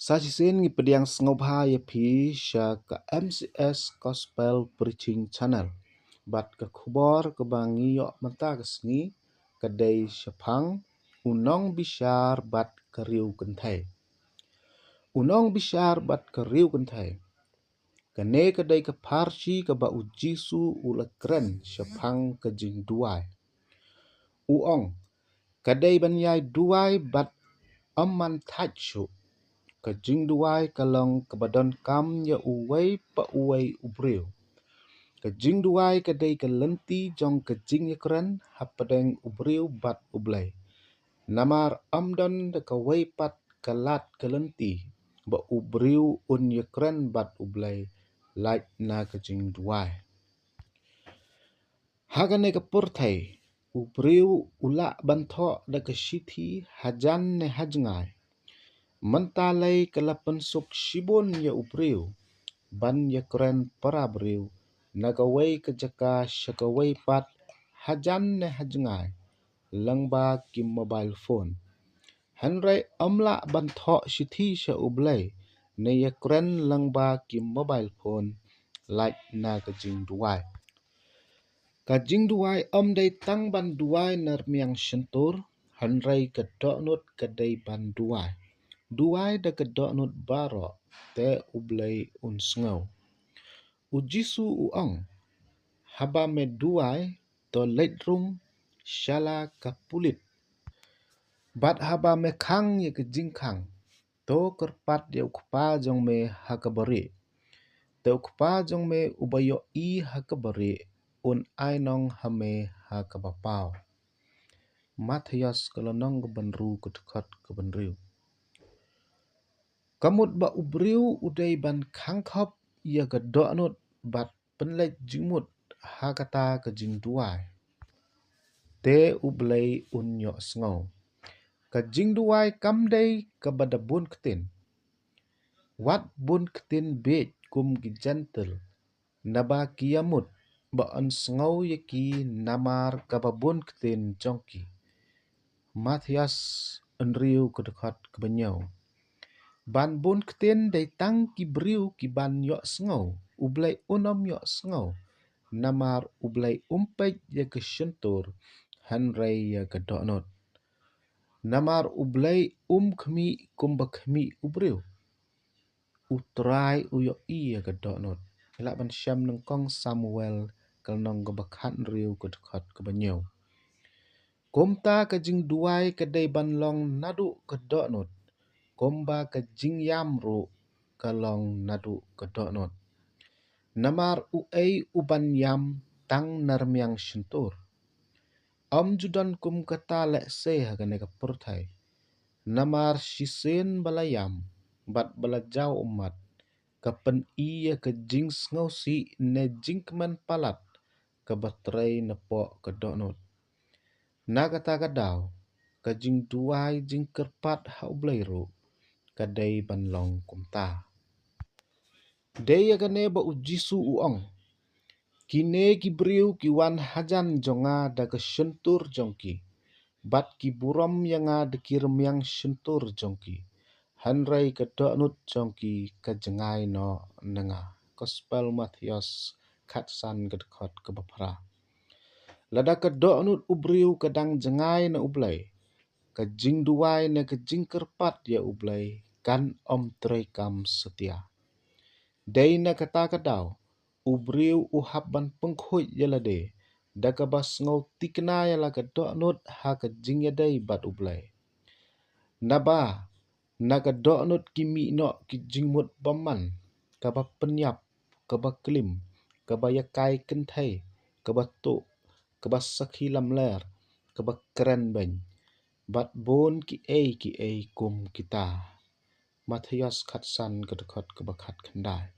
Sajisin ngi pediang sngobha ya phi sha ka MCS Gospel Preaching Channel. Bat ka khubor ka bangi yo mata kasngi kadai syapang unong bishar bat kariu kentai. Unong bishar bat kariu kentai. Kane kadai ka parsi ka ba ujisu ulakren syapang ka jing duai. Uong kadai banyai duai bat amman tachu. Kajing duai kalong kabadon kam ya uway pa uway ubriu. Kajing duai kadai kalenti jong kajing yakran hapadeng ubriu bat ublay. Namar amdon da kaway pat kalat kalenti ba ubriu un yakran bat ublay laik na kajing duai. Hagane kapurtay ubriu ula bantok da kasiti hajan ne hajngai. Mentalai kalapan suk shibun ya ubriu, ban ya keren para briu, nagaway kajaka syakaway pat hajan ne hajngai, langba ki mobile phone. Hanray amla bantok shiti sya ublay, na ya keren langba ki mobile phone, like na kajing duai. Kajing duai day tang ban duai narmiang syentur, hanray kadoknut kadai ban duai. Duai da kadoknut baro te ublay unsngau. Ujisu uang haba me duai to letrung syala kapulit. Bat haba me kang ya kejingkang to kerpat ya ukpa jong me hakabari. Te ukpa jong me ubayo I hakabari un ainong hame hakabapau. Matias kalonong kebenru kedekat kebenriu. Kamut ba ubriu uday ban kangkop ya gadoknut bat penlej jimut hakata kajing duai. Te ublay unyo sngau. Kajing duai kamday kabadabun ketin. Wat bun ketin bej kum gijantel. Naba kiyamut ba an sngau yaki namar kababun ketin jongki. Matias enriu kedekat kebenyau. Ban bun ketin day tang ki briu ki ban yok sngau, ublay unom yok sngau, namar ublay umpej ya kesyentur, hanray ya kadoknut. Namar ublay khmi kumba khmi ubriu. Utrai uyok I ya kadoknut. Ilak ban syam nengkong Samuel kalnong gabakat riu kedekat kebenyau. Kumta kajing duai kadai ban long nadu kadoknut. Komba kajing yamru kalong nadu kadoknut. Namar uay uban yam tang narmiang syentur. Judan kum kata lekse hagane kapurtai. Namar sisen balayam bat balajau umat. Kapen iya kajing sngau si ne jingkeman palat kabatray nepok kadoknut. Na kata kadau kajing duai jing kerpat haublayru. Kadai banlong kumta. Daya gane ba ujisu uong. Kine ki briu ki wan hajan jonga da kesyentur jongki. Bat ki buram yanga da kirmiang syentur jongki. Hanray kadoknut jongki kajengai no nenga. Gospel Matias katsan kedekot kebapra. Lada kadoknut ubriu kadang jengai na ublay. Kajing duai na kajing kerpat ya ublay. Kan om trekam setia. Day na kata kadau, ubriu uhap ban pengkhuj yalade, dakabas ngau tikna yala kadoknut ha kajing yaday bat ublay. Naba, na kadoknut kimi no kijingmut baman, kaba penyap, kaba klim, kaba yakai kentai, kaba tuk, kaba sakhi lamler, kaba keren bany, bat bon ki ei kum kita. Matias katsan kedekot kebakat kendai.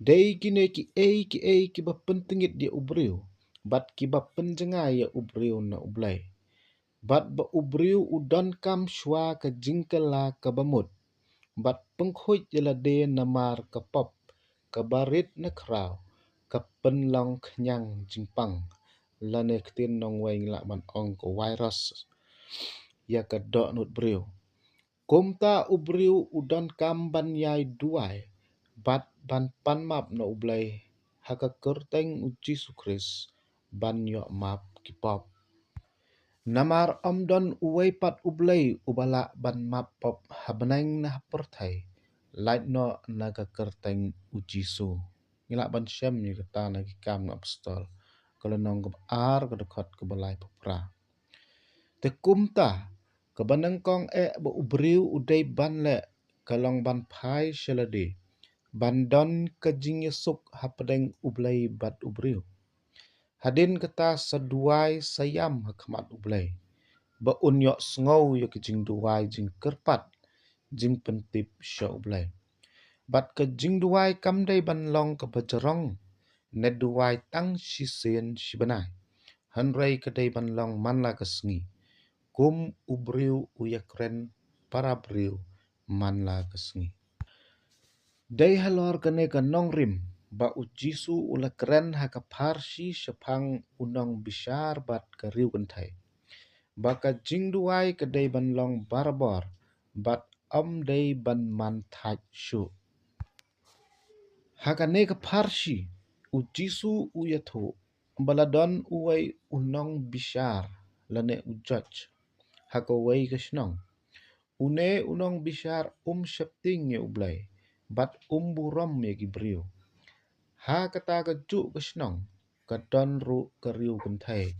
Day kine ki ei ki bapentingit dia ubriu, bat ki bapenjengai ya ubriu na ublay. Bat ba ubriu udon kam shwa ka jingkala ka bamut. Bat pengkhuj yalade namar kapop, kabarit na kraw, kapenlong kenyang jingpang. Lane ketin nong weng lakman ong ko virus ya kadoknut briu. Kumta ubriu udan kam ban yai duai, bat ban pan map no ublay haka kerteng uji sukris ban yok map kipop. Namar omdon uway pat ublay ubala ban map pop habaneng na perthai, light no naga kerteng uji su. Ngilak ban syam ni kata nagi kam na apostol, kalau nong ar kedekot kebalai popra. Te kumta kebaneng kong ba ubriu udai ban le kalong ban pai shalade ban don kajing yesuk hapadeng ublay bat ubriu. Hadin kata seduai sayam hakmat ublay. Ba unyok sengau ya kajing duai jing kerpat jing pentip sya ublay. Bat kajing duai kamdai ban long ke bajarong ne duai tang sisen shibanai. Hanrai kadai ban long manla kesengi. Kum ubriu uyakren para briu manla kesengi. Dai halor kene kanong rim ba ujisu ulakren haka parsi sepang unong bishar bat kariu kentai. Baka jing duai kadai ban long barbor bat dai ban man thaj shu. Haka ne ka parsi ujisu uyatho baladon uway unong bishar lane ujaj. Haka way kashnong. Une unong bishar syapting ya ublay, bat buram ya gibriu. Ha kata kejuk kashnong, kadon ru kariu kentai.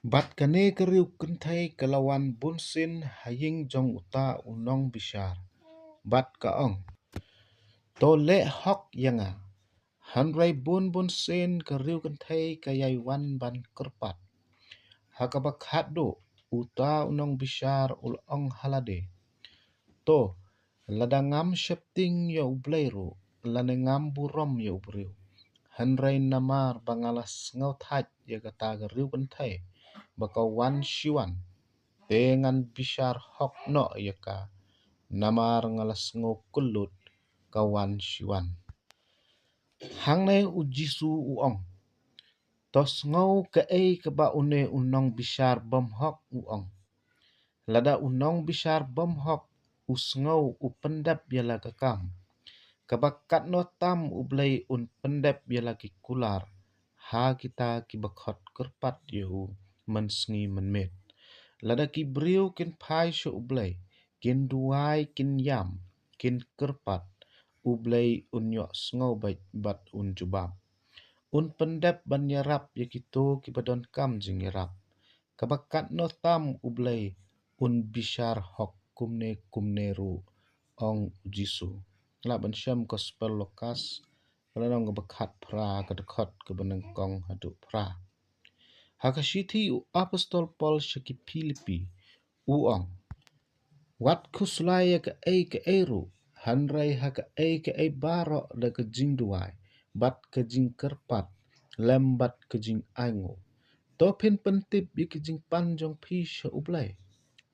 Bat kane kariu kentai kelawan bunsin haying jong uta unong bishar. Bat kaong. To le hok yanga. Hanrai bunsin kariu kentai kayaiwan ban kerpat. Haka bakhat do uta unong bishar ulong halade. To ladangam syapting ya ublayru lanengam buram ya ubriu. Hanrai namar bangalas ngau thaj ya kata kariu kentai. Baka wan shiwan dengan bishar hok no ya ka namar ngalas ngau kulut kawan shiwan. Hangne ujisu uong. Tos ngau keba une unong bishar bam hok uong. Lada unong bishar bam hok usngau upendap yala kakam. Kabakat no tam ublay pendap yala kikular. Ha kita kibakhot kerpat yahu mensengi menmet. Lada kibriu kin pai syo ublay. Kin duai kin yam. Kin kerpat. Ublay unyok sngau bat jubab. Pendap ban yarap yakito kibadon kam jing yarap. Kabakat no tam ublay bishar hok kumne ru ong jisu. Laban syam gospel lokas kalanong kebakat pra kedekot kebenengkong haduk pra. Hakashiti apostol Paul syaki Filipi uong. Wat kuslaya ke eru hanrai haka ke barok da ke jing duai bat ke jing kerpat lembat ke jing aingo. Topin pentip bi ke jing panjong pisha ublay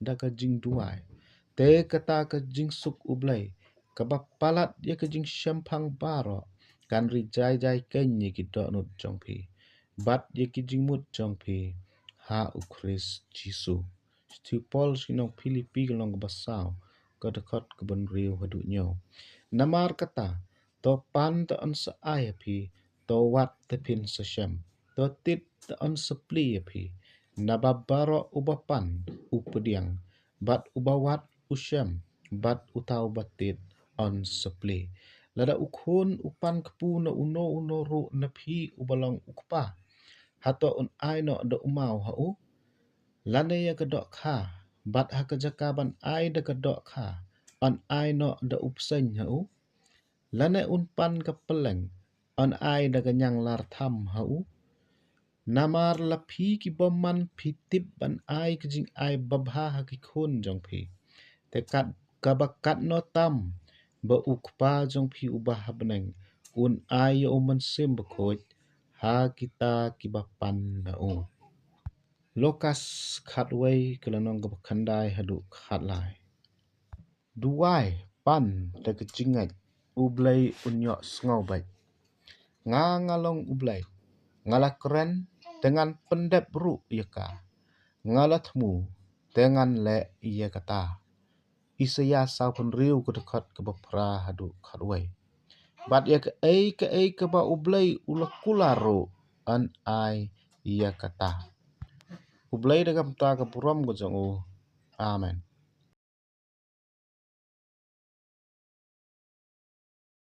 da ke jing duai. Te kata ke jing suk ublay kabak palat ya ke jing syampang barok kan rijai kenyi ki nut jong pi. Bat ya ke jing mut jong pi ha ukris jisu. Sti Paul sinong Filipi kelong basau kedekot kebun riu haduk nyo. Namar kata to pan to on sa ayapi to wat tepin sa syam. To tit to on sa pli api. Nababaro ubapan upediang. Bat ubawat usyam. Bat utau batit on sa pli. Lada ukhun upan kepu na uno ru napi ubalong ukpa. Hato un aino do umau hau. Lane ya kedok ka. Bat hakajakaban ai da kedok ka. On aino da upseng hau. Lane unpan kepeleng. On ai da kenyang lar tham hau. Namar lapi ki boman pitip ban ai kejing ai babha hakikun jong pi. Tekat kabakat no tam. Ba ukpa jong pi ubah beneng. Un ai yo mensim bekoj. Ha kita kibapan na o. Lokas khatway kelanong kebakandai haduk khatlai. Duai pan da kejingat ublay unyok sengau baik. Ngalong ublay. Ngala keren dengan pendap ru yaka. Ngala temu dengan le iya kata. Isaya sau pun riu ke dekat ke bapra hadu kharwai. Bat ya ke ei ke ba ublai ulak kularo an ai ya kata. Ublai dagam ta ke puram ko jangu. Amen.